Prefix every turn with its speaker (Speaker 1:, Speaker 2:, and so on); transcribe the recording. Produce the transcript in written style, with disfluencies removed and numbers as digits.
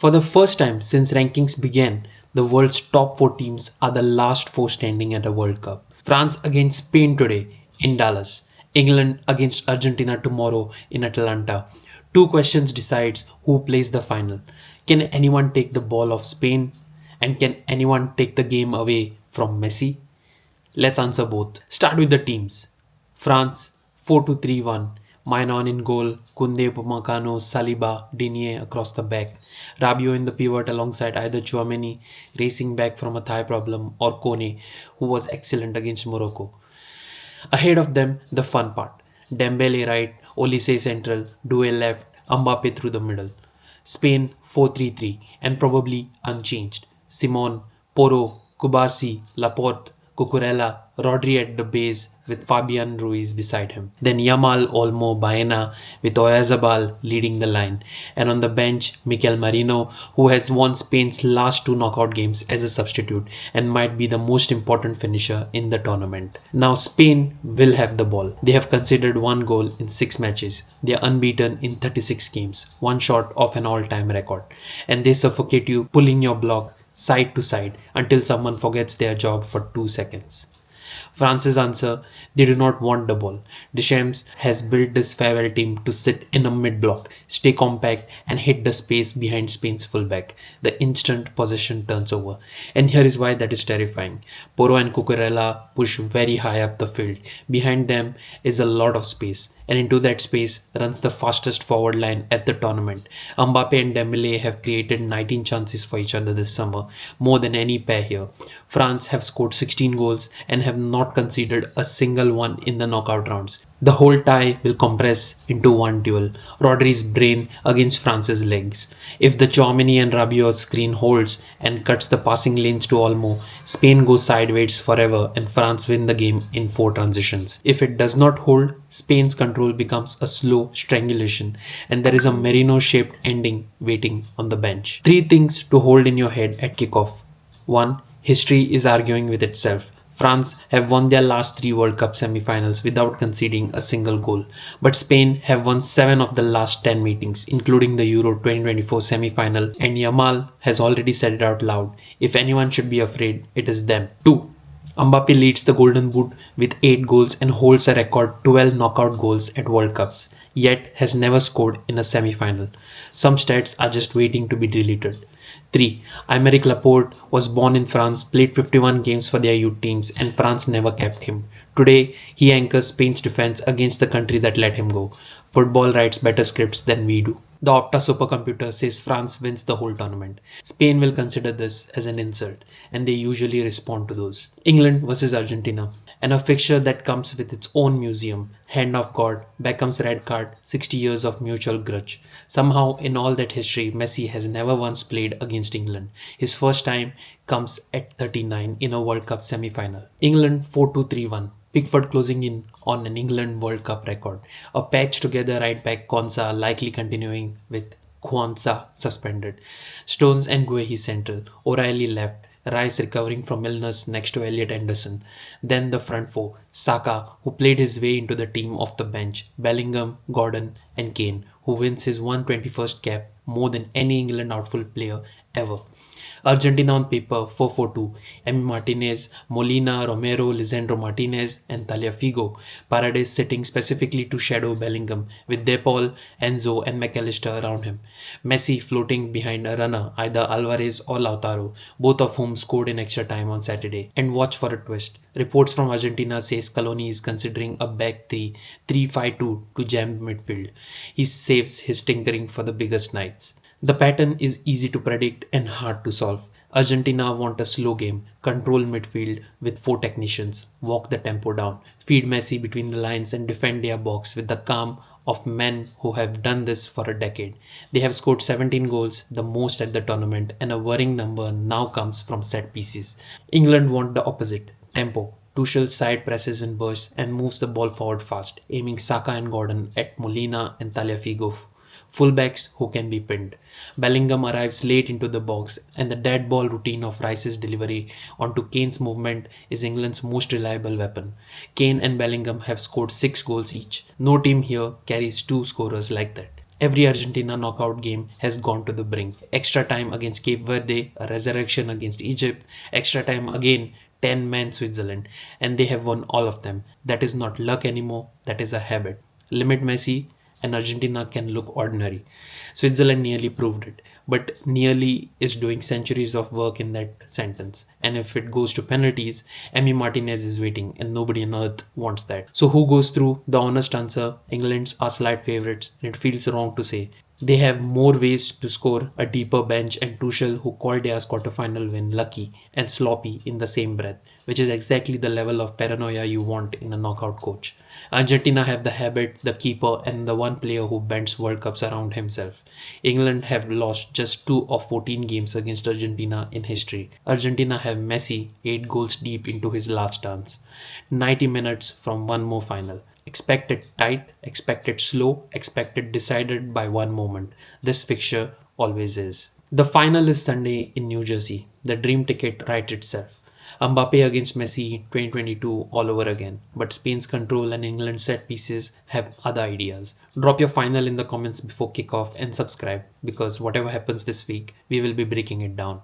Speaker 1: For the first time since rankings began, the world's top 4 teams are the last 4 standing at a World Cup. France against Spain today in Dallas. England against Argentina tomorrow in Atlanta. Two questions decides who plays the final. Can anyone take the ball off Spain? And can anyone take the game away from Messi? Let's answer both. Start with the teams. France 4-2-3-1. Mainon in goal, Koundé, Upamecano, Saliba, Digne across the back. Rabiot in the pivot alongside either Tchouaméni, racing back from a thigh problem, or Kone, who was excellent against Morocco. Ahead of them, the fun part. Dembélé right, Olise central, Doué left, Mbappé through the middle. Spain 4-3-3 and probably unchanged. Simon, Porro, Cubarsi, Laporte, Cucurella, Rodri at the base with Fabian Ruiz beside him. Then Yamal, Olmo, Baena with Oyarzabal leading the line. And on the bench, Mikel Merino, who has won Spain's last 2 knockout games as a substitute and might be the most important finisher in the tournament. Now Spain will have the ball. They have conceded 1 goal in 6 matches. They are unbeaten in 36 games, 1 short of an all-time record. And they suffocate you pulling your block side to side until someone forgets their job for 2 seconds. France's answer, they do not want the ball. Deschamps has built this farewell team to sit in a mid-block, stay compact and hit the space behind Spain's fullback. The instant possession turns over. And here is why that is terrifying. Porro and Cucurella push very high up the field. Behind them is a lot of space. And into that space runs the fastest forward line at the tournament. Mbappé and Dembélé have created 19 chances for each other this summer, more than any pair here. France have scored 16 goals and have not conceded a single one in the knockout rounds. The whole tie will compress into one duel, Rodri's brain against France's legs. If the Tchouaméni and Rabiot screen holds and cuts the passing lanes to Olmo, Spain goes sideways forever and France win the game in 4 transitions. If it does not hold, Spain's control becomes a slow strangulation and there is a Merino-shaped ending waiting on the bench. 3 things to hold in your head at kickoff. 1. History is arguing with itself. France have won their last 3 World Cup semifinals without conceding a single goal, but Spain have won 7 of the last 10 meetings, including the Euro 2024 semi-final, and Yamal has already said it out loud. If anyone should be afraid, it is them. 2. Mbappé leads the Golden Boot with 8 goals and holds a record 12 knockout goals at World Cups, yet has never scored in a semi-final. Some stats are just waiting to be deleted. 3. Aymeric Laporte was born in France, played 51 games for their youth teams and France never kept him. Today, he anchors Spain's defense against the country that let him go. Football writes better scripts than we do. The Opta supercomputer says France wins the whole tournament. Spain will consider this as an insult and they usually respond to those. England versus Argentina. And a fixture that comes with its own museum, Hand of God, Beckham's red card, 60 years of mutual grudge. Somehow, in all that history, Messi has never once played against England. His first time comes at 39 in a World Cup semi-final. England 4-2-3-1. Pickford closing in on an England World Cup record. A patched together right back Konsa likely continuing with Kwanzaa suspended. Stones and Guehi central. O'Reilly left. Rice recovering from illness next to Elliot Anderson. Then the front 4, Saka, who played his way into the team off the bench, Bellingham, Gordon and Kane, who wins his 121st cap more than any England outfield player ever. Argentina on paper 4-4-2, Emi Martinez, Molina, Romero, Lisandro Martinez and Tagliafico. Paredes sitting specifically to shadow Bellingham with De Paul, Enzo and McAllister around him. Messi floating behind a runner, either Alvarez or Lautaro, both of whom scored in extra time on Saturday. And watch for a twist. Reports from Argentina say Scaloni is considering a back 3-5-2 to jam midfield. He saves his tinkering for the biggest nights. The pattern is easy to predict and hard to solve. Argentina want a slow game, control midfield with 4 technicians, walk the tempo down, feed Messi between the lines and defend their box with the calm of men who have done this for a decade. They have scored 17 goals, the most at the tournament, and a worrying number now comes from set pieces. England want the opposite, tempo. Tuchel side presses in bursts and moves the ball forward fast, aiming Saka and Gordon at Molina and Tagliafico. Fullbacks who can be pinned. Bellingham arrives late into the box and the dead ball routine of Rice's delivery onto Kane's movement is England's most reliable weapon. Kane and Bellingham have scored 6 goals each. No team here carries 2 scorers like that. Every Argentina knockout game has gone to the brink. Extra time against Cape Verde, a resurrection against Egypt, extra time again, 10 men Switzerland, and they have won all of them. That is not luck anymore, that is a habit. Limit Messi, and Argentina can look ordinary. Switzerland nearly proved it, but nearly is doing centuries of work in that sentence. And if it goes to penalties, Emi Martinez is waiting, and nobody on earth wants that. So, who goes through? The honest answer: England's are slight favourites, and it feels wrong to say. They have more ways to score, a deeper bench, and Tuchel, who called their quarterfinal win lucky and sloppy in the same breath, which is exactly the level of paranoia you want in a knockout coach. Argentina have the habit, the keeper, and the one player who bends World Cups around himself. England have lost just 2 of 14 games against Argentina in history. Argentina have Messi 8 goals deep into his last dance. 90 minutes from one more final. Expect it tight, expect it slow, expect it decided by one moment. This fixture always is. The final is Sunday in New Jersey. The dream ticket writes itself. Mbappé against Messi 2022 all over again. But Spain's control and England's set pieces have other ideas. Drop your final in the comments before kickoff and subscribe because whatever happens this week, we will be breaking it down.